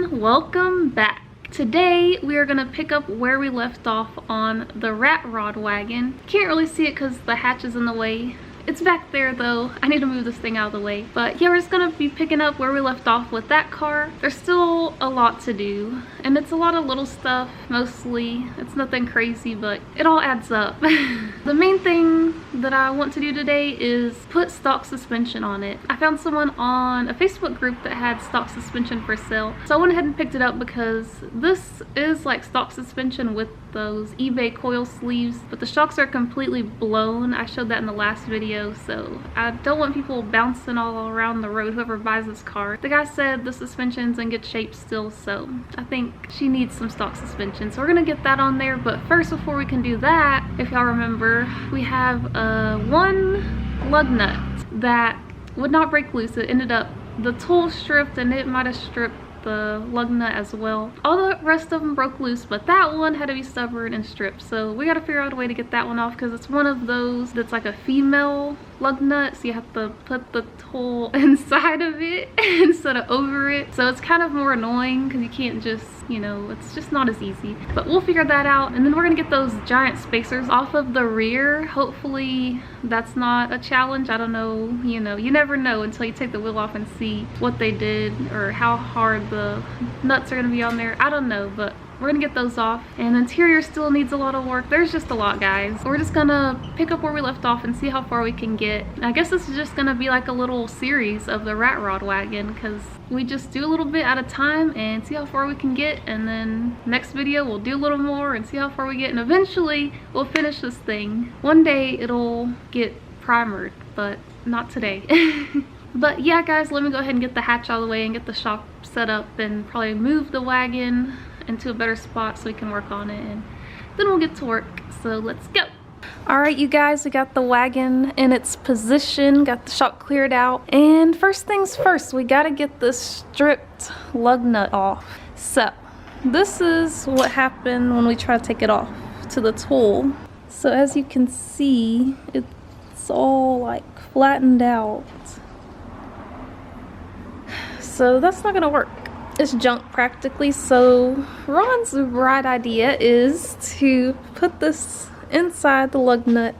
everyone, welcome back. Today we are gonna pick up where we left off on the rat rod wagon. Can't really see it because the hatch is in the way. It's back there though. I need to move this thing out of the way. But yeah, we're just gonna be picking up where we left off with that car. There's still a lot to do, and it's a lot of little stuff mostly. It's nothing crazy, but it all adds up. The main thing that I want to do today is put stock suspension on it. I found someone on a Facebook group that had stock suspension for sale, so I went ahead and picked it up because this is like stock suspension with those eBay coil sleeves, but the shocks are completely blown. I showed that in the last video, so I don't want people bouncing all around the road, whoever buys this car. The guy said the suspension's in good shape still, so I think she needs some stock suspension, so we're gonna get that on there. But first, before we can do that, if y'all remember, we have one lug nut that would not break loose. It ended up, the tool stripped and it might have stripped the lug nut as well. All the rest of them broke loose, but that one had to be stubborn and stripped, so we gotta figure out a way to get that one off because it's one of those that's like a female lug nut, so you have to put the tool inside of it instead of over it, so it's kind of more annoying because you can't just, you know, it's just not as easy. But we'll figure that out, and then we're gonna get those giant spacers off of the rear. Hopefully that's not a challenge. I don't know, you know, you never know until you take the wheel off and see what they did or how hard the nuts are gonna be on there. I don't know, but we're gonna get those off. And the interior still needs a lot of work. There's just a lot, guys. We're just gonna pick up where we left off and see how far we can get. I guess this is just gonna be like a little series of the rat rod wagon because we just do a little bit at a time and see how far we can get, and then next video we'll do a little more and see how far we get, and eventually we'll finish this thing. One day it'll get primered, but not today. But yeah, guys, let me go ahead and get the hatch out of the way and get the shop set up and probably move the wagon into a better spot so we can work on it, and then we'll get to work. So let's go. All right, you guys, we got the wagon in its position, got the shop cleared out, and first things first, we gotta get this stripped lug nut off. So this is what happened when we try to take it off to the tool. So as you can see, it's all like flattened out, so that's not gonna work. It's junk practically. So Ron's bright idea is to put this inside the lug nut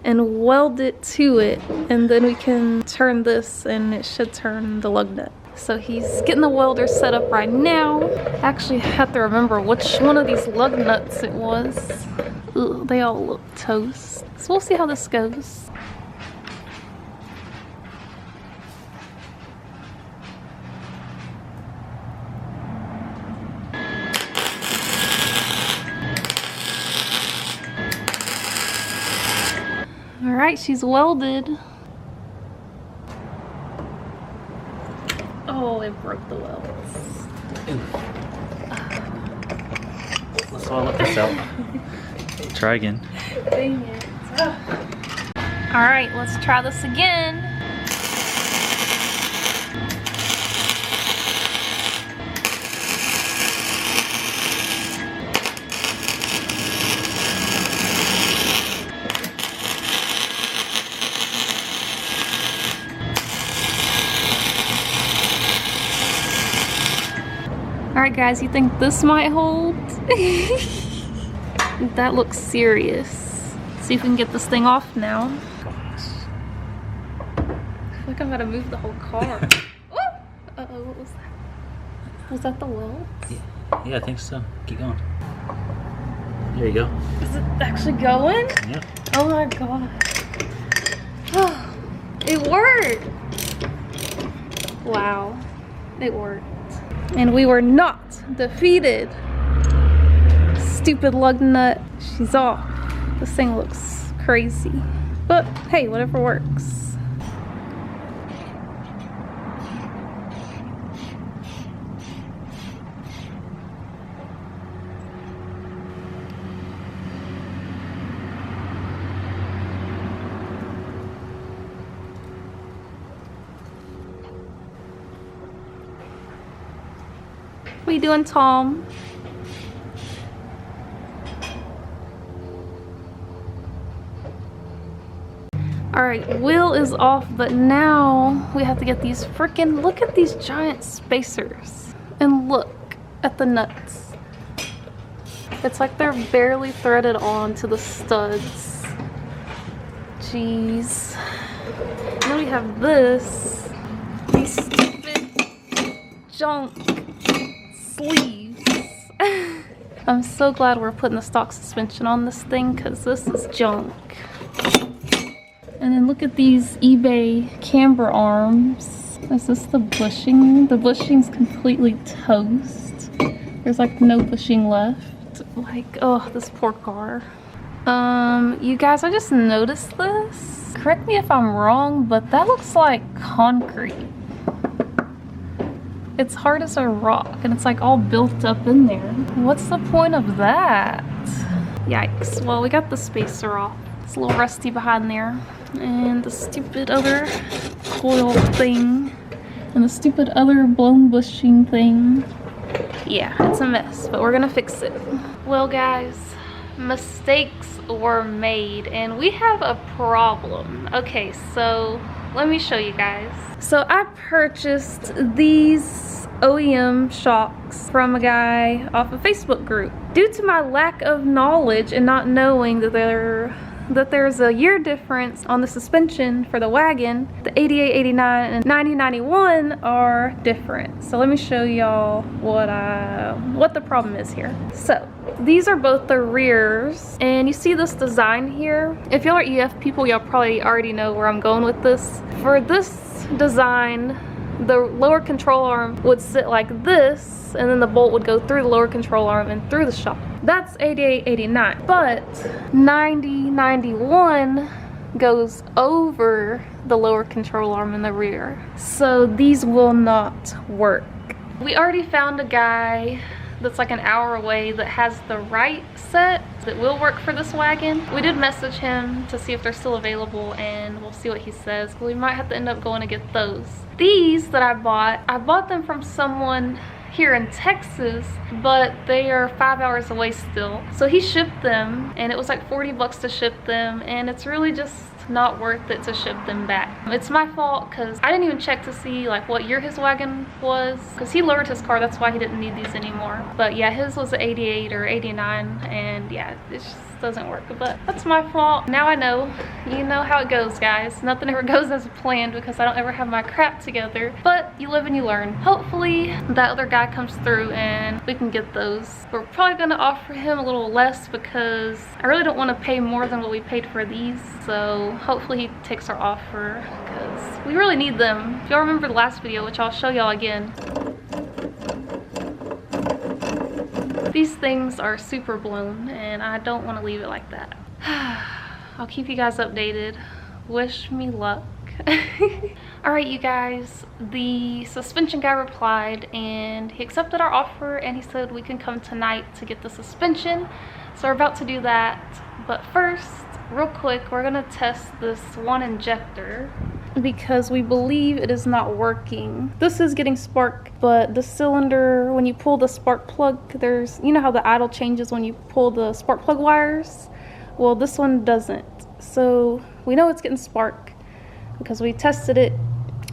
and weld it to it, and then we can turn this and it should turn the lug nut. So he's getting the welder set up right now. I actually have to remember which one of these lug nuts it was. Ugh, they all look toast. So we'll see how this goes. Alright, she's welded. Oh, it broke the welds. Let's all let this out. Try again. Dang it. Alright, let's try this again. Alright guys, you think this might hold? That looks serious. See if we can get this thing off now. I feel like I'm gonna move the whole car. Uh-oh, what was that? Was that the weld? Yeah, I think so. Keep going. There you go. Is it actually going? Yeah. Oh my god. It worked! Wow. It worked. And we were not defeated. Stupid lug nut. She's off. This thing looks crazy. But hey, whatever works. What are you doing, Tom? Alright, wheel is off, but now we have to get these freaking, look at these giant spacers. And look, at the nuts. It's like they're barely threaded on to the studs. Jeez. And then we have this. These stupid junk sleeves. I'm so glad we're putting the stock suspension on this thing because this is junk. And then look at these eBay camber arms. Is this the bushing? The bushing's completely toast. There's like no bushing left. Like, oh, this poor car. You guys, I just noticed this. Correct me if I'm wrong, but that looks like concrete. It's hard as a rock, and it's like all built up in there. What's the point of that? Yikes. Well, we got the spacer off. It's a little rusty behind there. And the stupid other coil thing. And the stupid other blown bushing thing. Yeah, it's a mess, but we're gonna fix it. Well, guys, mistakes were made, and we have a problem. Okay, so let me show you guys. So I purchased these OEM shocks from a guy off a Facebook group. Due to my lack of knowledge and not knowing that there's a year difference on the suspension for the wagon, the 88, 89, and 90, 91 are different. So let me show y'all what the problem is here. So these are both the rears, and you see this design here. If y'all are EF people, y'all probably already know where I'm going with this. For this design, the lower control arm would sit like this, and then the bolt would go through the lower control arm and through the shock. That's 88, 89. But 90, 91 goes over the lower control arm in the rear. So these will not work. We already found a guy that's like an hour away that has the right set that will work for this wagon. We did message him to see if they're still available, and we'll see what he says. We might have to end up going to get those. These that I bought them from someone here in Texas, but they are 5 hours away still. So he shipped them, and it was like 40 bucks to ship them, and it's really just not worth it to ship them back. It's my fault because I didn't even check to see like what year his wagon was, because he lowered his car. That's why he didn't need these anymore. But yeah, his was 88 or 89, and yeah, it just doesn't work. But that's my fault. Now I know. You know how it goes, guys. Nothing ever goes as planned because I don't ever have my crap together. But you live and you learn. Hopefully that other guy comes through and we can get those. We're probably gonna offer him a little less because I really don't want to pay more than what we paid for these. So hopefully he takes our offer because we really need them. If y'all remember the last video, which I'll show y'all again, these things are super blown and I don't want to leave it like that. I'll keep you guys updated. Wish me luck. Alright, you guys, the suspension guy replied and he accepted our offer, and he said we can come tonight to get the suspension. So we're about to do that, but first, real quick, we're gonna test this one injector because we believe it is not working. This is getting spark, but the cylinder, when you pull the spark plug, there's, you know how the idle changes when you pull the spark plug wires? Well, this one doesn't. So we know it's getting spark because we tested it,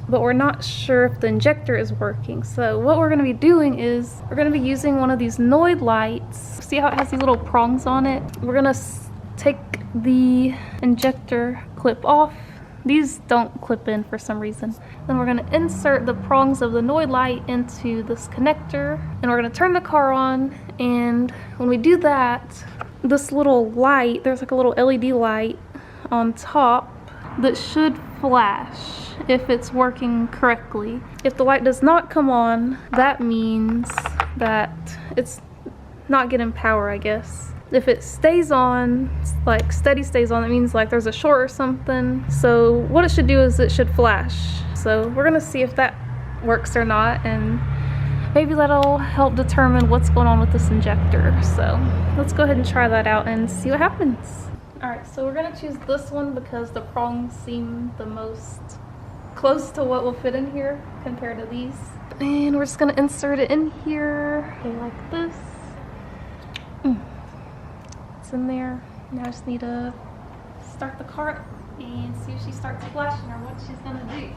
but we're not sure if the injector is working. So what we're gonna be doing is we're gonna be using one of these Noid lights. See how it has these little prongs on it? We're gonna take the injector clip off. These don't clip in for some reason. Then we're gonna insert the prongs of the Noid light into this connector, and we're gonna turn the car on. And when we do that, this little light, there's like a little LED light on top that should flash if it's working correctly. If the light does not come on, that means that it's not getting power, I guess. If it stays on, like steady stays on, it means like there's a short or something. So what it should do is it should flash. So we're gonna see if that works or not, and maybe that'll help determine what's going on with this injector. So let's go ahead and try that out and see what happens. Alright, so we're gonna choose this one because the prongs seem the most close to what will fit in here compared to these. And we're just gonna insert it in here, okay, like this. It's in there. Now I just need to start the car up and see if she starts flashing or what she's gonna do.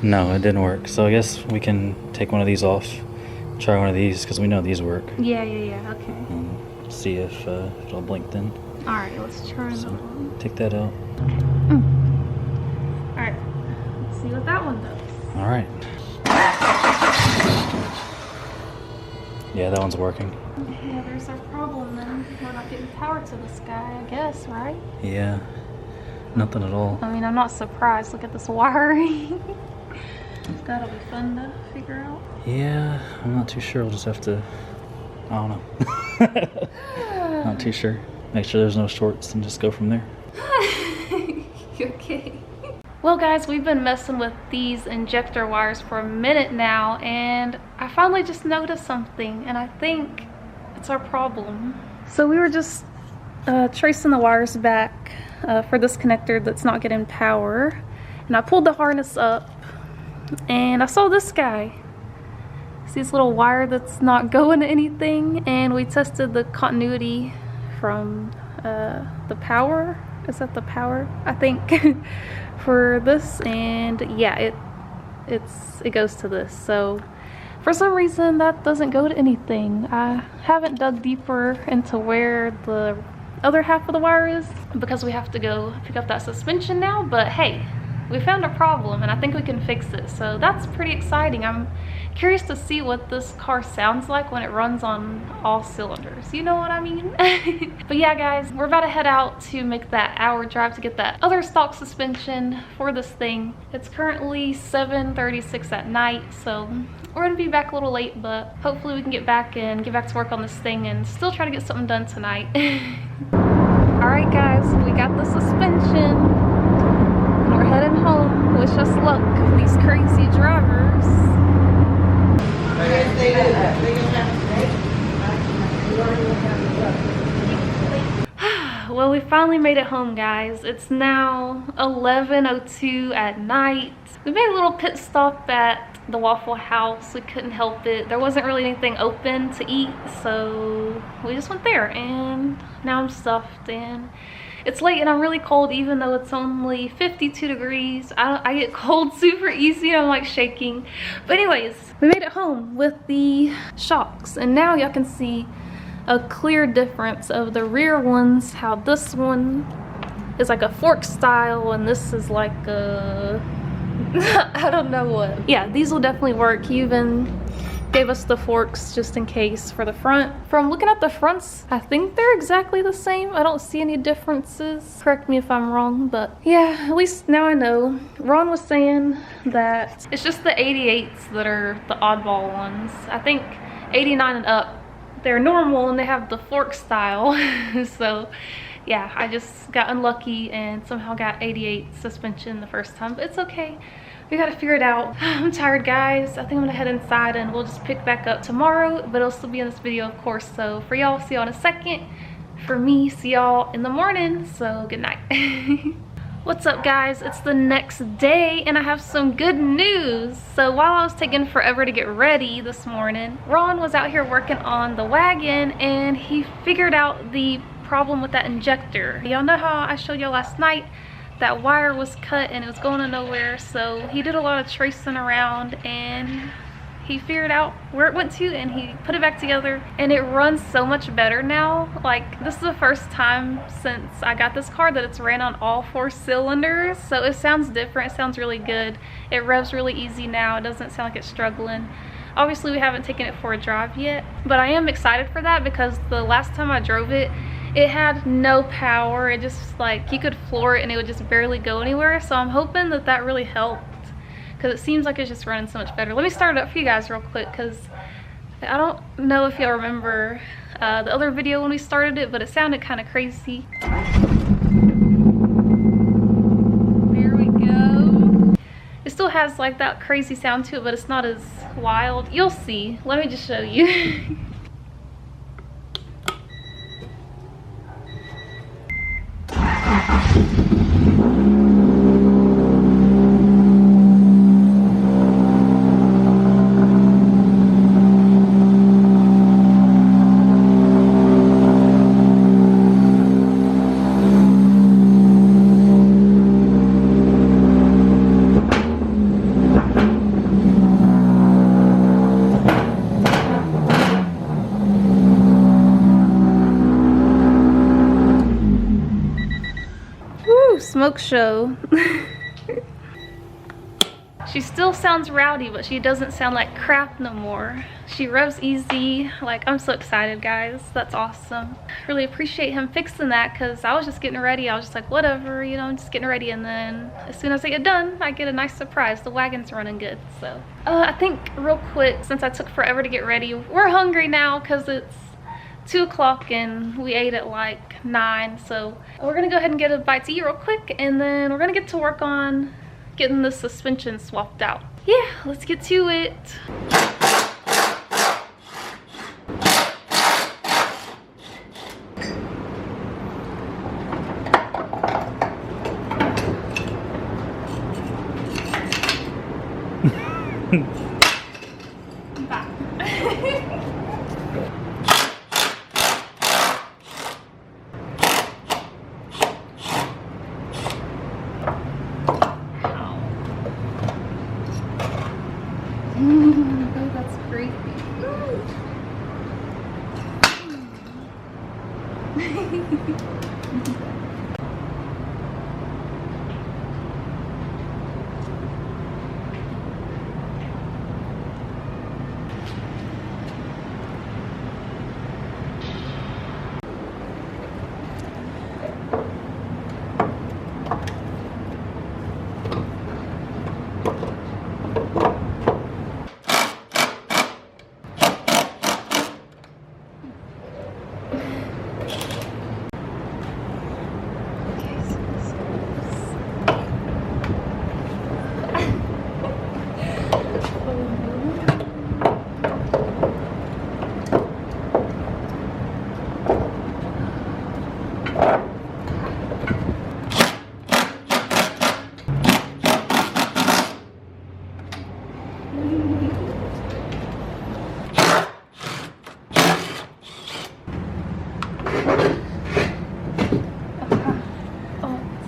No, it didn't work. So I guess we can take one of these off. Try one of these because we know these work. Yeah, okay. And see if it'll blink then. Alright, let's turn So it on. take that out. Alright, let's see what that one does. Alright. Yeah, that one's working. Yeah, there's our problem then. We're not getting power to the sky, I guess, right? Yeah, nothing at all. I mean, I'm not surprised. Look at this wiring. That'll be fun to figure out. Yeah, I'm not too sure. We'll just have to, I don't know. Not too sure. Make sure there's no shorts and just go from there. Okay. Well guys, we've been messing with these injector wires for a minute now, and I finally just noticed something, and I think it's our problem. So we were just tracing the wires back for this connector that's not getting power, and I pulled the harness up and I saw this guy. See this little wire that's not going to anything, and we tested the continuity from the power. Is that the power? I think for this, and yeah, it goes to this. So for some reason that doesn't go to anything. I haven't dug deeper into where the other half of the wire is because we have to go pick up that suspension now, but hey, we found a problem and I think we can fix it, so that's pretty exciting. I'm curious to see what this car sounds like when it runs on all cylinders. You know what I mean? But yeah guys, we're about to head out to make that hour drive to get that other stock suspension for this thing. It's currently 7:36 at night, so we're gonna be back a little late, but hopefully we can get back and get back to work on this thing and still try to get something done tonight. Alright guys, we got the suspension. We're heading home. Wish us luck, these crazy drivers. Well, we finally made it home, guys. It's now 11:02 at night. We made a little pit stop at the Waffle House. We couldn't help it. There wasn't really anything open to eat, so we just went there, and now I'm stuffed and it's late and I'm really cold, even though it's only 52 degrees. I get cold super easy and I'm like shaking. But anyways, we made it home with the shocks, and now y'all can see a clear difference of the rear ones, how this one is like a fork style and this is like a I don't know what. Yeah, these will definitely work. He even gave us the forks just in case for the front. From looking at the fronts, I think they're exactly the same. I don't see any differences. Correct me if I'm wrong, but yeah, at least now I know. Ron was saying that it's just the 88s that are the oddball ones. I think 89 and up, they're normal and they have the fork style. So yeah, I just got unlucky and somehow got 88 suspension the first time, but it's okay. We gotta figure it out. I'm tired, guys. I think I'm gonna head inside and we'll just pick back up tomorrow, but it'll still be in this video, of course. So for y'all, see y'all in a second. For me, see y'all in the morning. So good night. What's up, guys? It's the next day and I have some good news. So while I was taking forever to get ready this morning, Ron was out here working on the wagon and he figured out the problem with that injector. Y'all know how I showed y'all last night that wire was cut and it was going to nowhere, so he did a lot of tracing around and he figured out where it went to and he put it back together, and it runs so much better now. Like, this is the first time since I got this car that it's ran on all 4 cylinders, so it sounds different. It sounds really good. It revs really easy now. It doesn't sound like it's struggling. Obviously we haven't taken it for a drive yet, but I am excited for that because the last time I drove it, it had no power. It just, like, you could floor it and it would just barely go anywhere. So I'm hoping that that really helped because it seems like it's just running so much better. Let me start it up for you guys real quick because I don't know if y'all remember the other video when we started it, but it sounded kind of crazy. There we go. It still has like that crazy sound to it, but it's not as wild. You'll see. Let me just show you. smoke show. She still sounds rowdy, but she doesn't sound like crap no more. She revs easy. Like, I'm so excited, guys. That's awesome. Really appreciate him fixing that, because I was just getting ready. I was just like, whatever, you know, I'm just getting ready. And then as soon as I get done, I get a nice surprise. The wagon's running good. So I think real quick, since I took forever to get ready, we're hungry now because it's 2 o'clock and we ate at like 9. So we're gonna go ahead and get a bite to eat real quick, and then we're gonna get to work on getting the suspension swapped out. Yeah, let's get to it. Oh, that's creepy.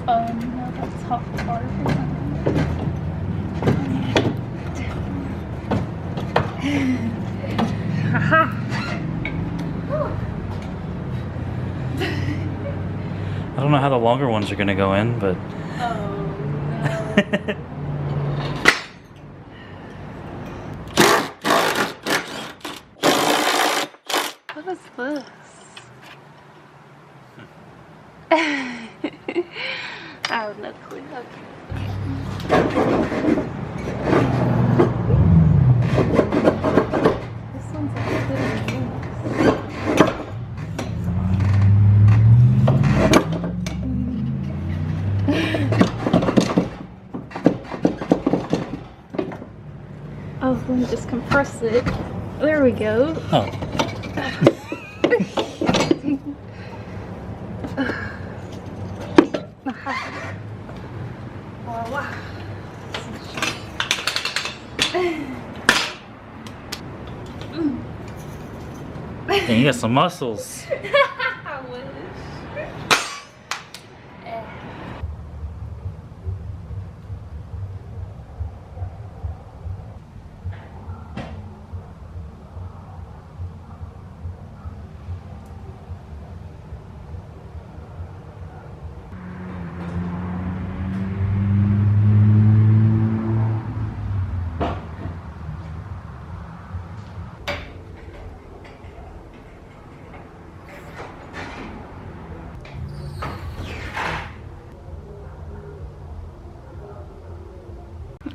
No, that's hot water. I don't know how the longer ones are gonna go in, but. Oh no. What is this? I have no clue. This one's like good. Oh, let me just compress it. There we go. Oh. Dang, you got some muscles. I wish.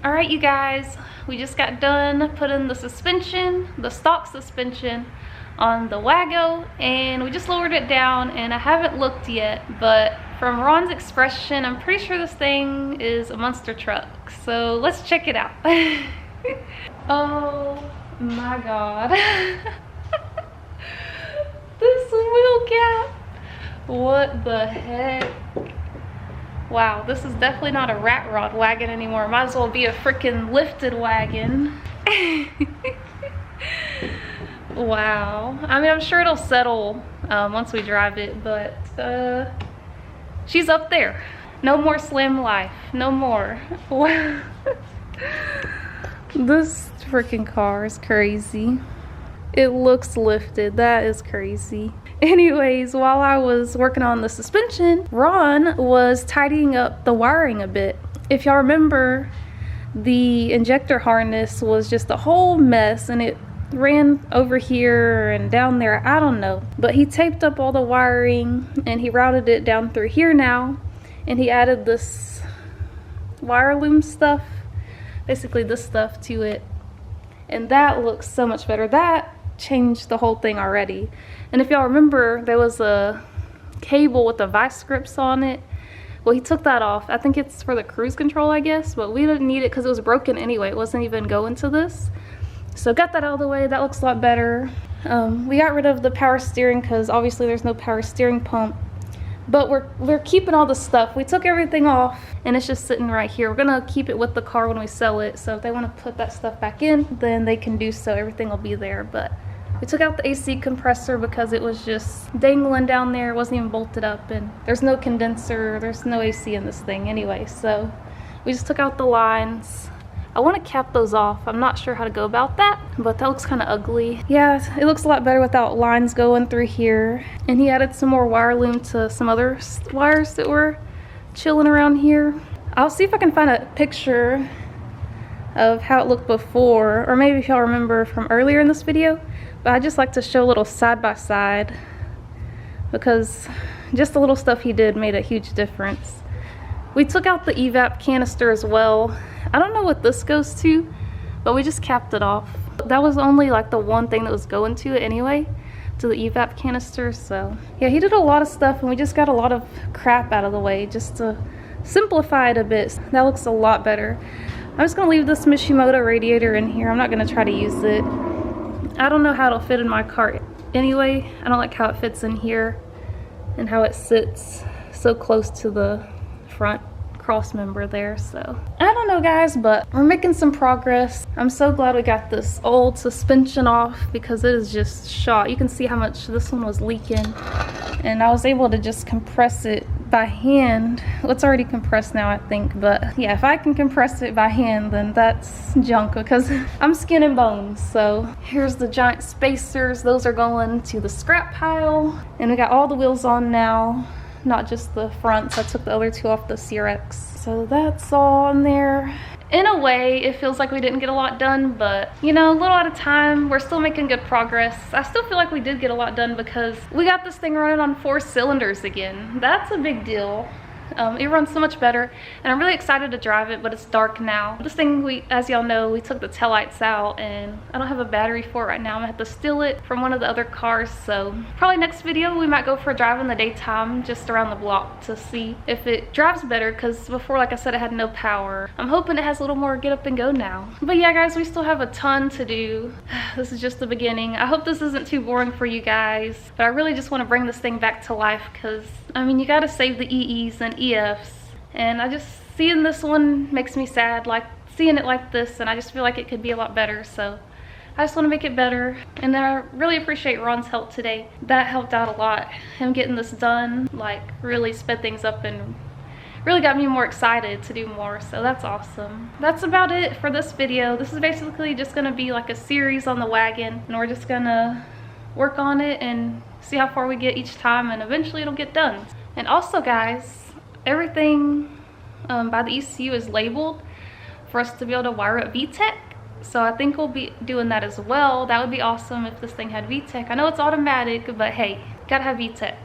All right, you guys, we just got done putting the suspension, the stock suspension, on the Wago, and we just lowered it down, and I haven't looked yet, but from Ron's expression, I'm pretty sure this thing is a monster truck. So let's check it out. Oh my God. This wheel gap. What the heck? Wow, this is definitely not a rat rod wagon anymore. Might as well be a freaking lifted wagon. Wow. I mean, I'm sure it'll settle once we drive it, but she's up there. No more slim life. No more. Wow. This freaking car is crazy. It looks lifted. That is crazy. Anyways, while I was working on the suspension, Ron was tidying up the wiring a bit. If y'all remember, the injector harness was just a whole mess and it ran over here and down there, I don't know. But he taped up all the wiring and he routed it down through here now, and he added this wire loom stuff, basically this stuff to it, and that looks so much better. That changed the whole thing already. And if y'all remember, there was a cable with the vice grips on it. Well, he took that off. I think it's for the cruise control, I guess, but we didn't need it because it was broken anyway. It wasn't even going to this. So got that out of the way. That looks a lot better. We got rid of the power steering because obviously there's no power steering pump. But we're keeping all the stuff. We took everything off and it's just sitting right here. We're gonna keep it with the car when we sell it. So if they want to put that stuff back in, then they can do so. Everything will be there. But we took out the AC compressor because it was just dangling down there. It wasn't even bolted up, and there's no condenser, there's no AC in this thing anyway. So we just took out the lines. I want to cap those off. I'm not sure how to go about that, but that looks kind of ugly. Yeah, it looks a lot better without lines going through here. And he added some more wire loom to some other wires that were chilling around here. I'll see if I can find a picture of how it looked before, or maybe if y'all remember from earlier in this video. But I just like to show a little side by side because just the little stuff he did made a huge difference. We took out the evap canister as well. I don't know what this goes to, but we just capped it off. That was only like the one thing that was going to it anyway, to the evap canister. So yeah, he did a lot of stuff and we just got a lot of crap out of the way just to simplify it a bit. That looks a lot better. I'm just gonna leave this Mishimoto radiator in here. I'm not gonna try to use it. I don't know how it'll fit in my cart anyway. I don't like how it fits in here and how it sits so close to the front cross member there. So I don't know, guys, but we're making some progress. I'm so glad we got this old suspension off because it is just shot. You can see how much this one was leaking, and I was able to just compress it by hand. Well, it's already compressed now, I think, but yeah, if I can compress it by hand, then that's junk because I'm skin and bones. So here's the giant spacers. Those are going to the scrap pile, and we got all the wheels on now, not just the fronts. I took the other two off the CRX. So that's all on there. In a way, it feels like we didn't get a lot done, but you know, a little at a time, we're still making good progress. I still feel like we did get a lot done because we got this thing running on 4 cylinders again. That's a big deal. It runs so much better, and I'm really excited to drive it, but it's dark now. This thing, as y'all know, we took the taillights out, and I don't have a battery for it right now. I'm gonna have to steal it from one of the other cars, so probably next video we might go for a drive in the daytime, just around the block, to see if it drives better, because before, like I said, it had no power. I'm hoping it has a little more get up and go now. But yeah, guys, we still have a ton to do. This is just the beginning. I hope this isn't too boring for you guys, but I really just want to bring this thing back to life, because I mean, you gotta save the EEs and EFs, and I just, seeing this one makes me sad, like seeing it like this, and I just feel like it could be a lot better. So I just want to make it better, and then I really appreciate Ron's help today. That helped out a lot. Him getting this done like really sped things up and really got me more excited to do more, so that's awesome. That's about it for this video. This is basically just gonna be like a series on the wagon, and we're just gonna work on it and see how far we get each time, and eventually it'll get done. And also, guys, everything by the ECU is labeled for us to be able to wire up VTEC, so I think we'll be doing that as well. That would be awesome if this thing had VTEC. I know it's automatic, but hey, gotta have VTEC.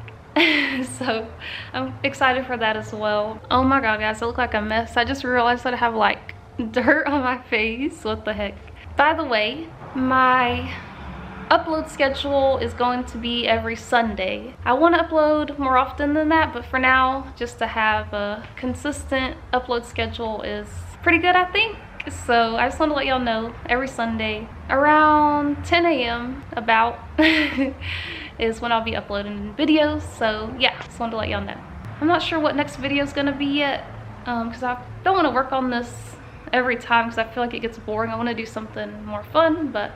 So I'm excited for that as well. Oh my god, guys, I look like a mess. I just realized that I have like dirt on my face. What the heck? By the way, my upload schedule is going to be every Sunday. I want to upload more often than that, but for now, just to have a consistent upload schedule is pretty good, I think. So I just want to let y'all know, every Sunday around 10 a.m. about is when I'll be uploading videos. So yeah, just wanted to let y'all know. I'm not sure what next video is going to be yet, because I don't want to work on this every time because I feel like it gets boring. I want to do something more fun, but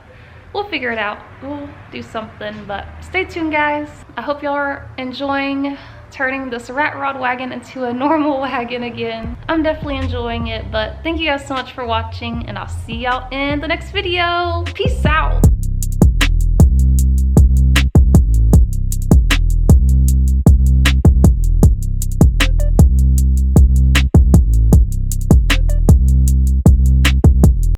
we'll figure it out. We'll do something, but stay tuned, guys. I hope y'all are enjoying turning this rat rod wagon into a normal wagon again. I'm definitely enjoying it, but thank you guys so much for watching, and I'll see y'all in the next video. Peace out.